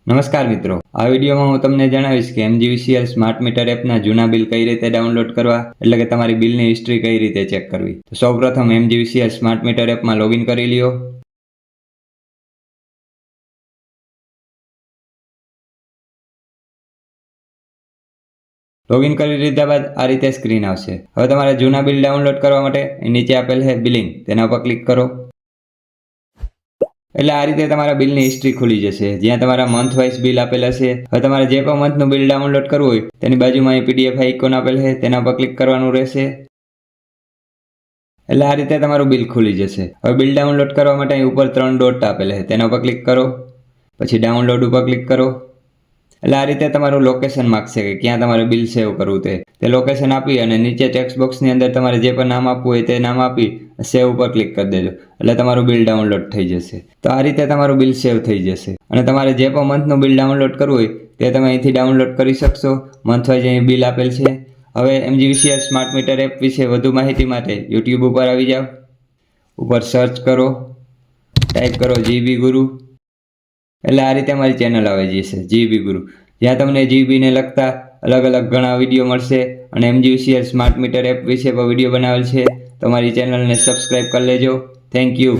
નમસ્કાર મિત્રો, આ વિડીયોમાં હું તમને જણાવીશ કે MGVCL સ્માર્ટ મીટર એપના જૂના બિલ કઈ રીતે ડાઉનલોડ કરવા, એટલે કે તમારી બિલની હિસ્ટ્રી કઈ રીતે ચેક કરવી. તો સૌપ્રથમ MGVCL સ્માર્ટ મીટર એપમાં લોગિન કરી લ્યો. લોગિન કરી લીધા બાદ આ રીતે સ્ક્રીન આવશે. હવે તમારે જૂના બિલ ડાઉનલોડ કરવા માટે નીચે આપેલ છે બિલિંગ, તેના પર ક્લિક કરો. એટલે આ રીતે તમારા બિલની હિસ્ટ્રી ખુલી જશે, જ્યાં તમારા મંથ વાઇઝ બિલ આપેલા છે. હવે તમારે જે પણ મંથનું બિલ ડાઉનલોડ કરવું હોય તેની બાજુમાં PDF આઇકોન આપેલ છે, તેના પર ક્લિક કરવાનું રહેશે. એટલે આ રીતે તમારું બિલ ખુલી જશે. હવે બિલ ડાઉનલોડ કરવા માટે અહીં ઉપર 3 ડોટ આપેલા છે, તેના પર ક્લિક કરો. પછી ડાઉનલોડ ઉપર ક્લિક કરો. એટલે આ રીતે તમારું લોકેશન માગશે કે ક્યાં તમારે બિલ સેવ કરવું તે લોકેશન આપી અને નીચે ટેક્સ્ટ બોક્સની અંદર તમારે જે પણ નામ આપવું હોય તે નામ આપી સેવ ઉપર ક્લિક કરી દેજો. એટલે તમારું બિલ ડાઉનલોડ થઈ જશે. તો આ રીતે તમારું બિલ સેવ થઈ જશે અને તમારે જે પણ મંથનું બિલ ડાઉનલોડ કરવું હોય તે તમે અહીંથી ડાઉનલોડ કરી શકશો. મંથ વાઇઝ અહીં બિલ આપેલ છે. હવે MGVCL સ્માર્ટ મીટર એપ વિશે વધુ માહિતી માટે YouTube ઉપર આવી જાઓ. ઉપર સર્ચ કરો, ટાઈપ કરો GB ગુરુ. એટલે આ રીતે અમારી ચેનલ આવે જશે GB ગુરુ, જ્યાં તમને GB ને લગતા અલગ અલગ ઘણા વિડીયો મળશે અને MGVCL સ્માર્ટ મીટર એપ વિશે પણ વિડીયો બનાવેલ છે. તમારી ચેનલને સબસ્ક્રાઈબ કરી લેજો. Thank you.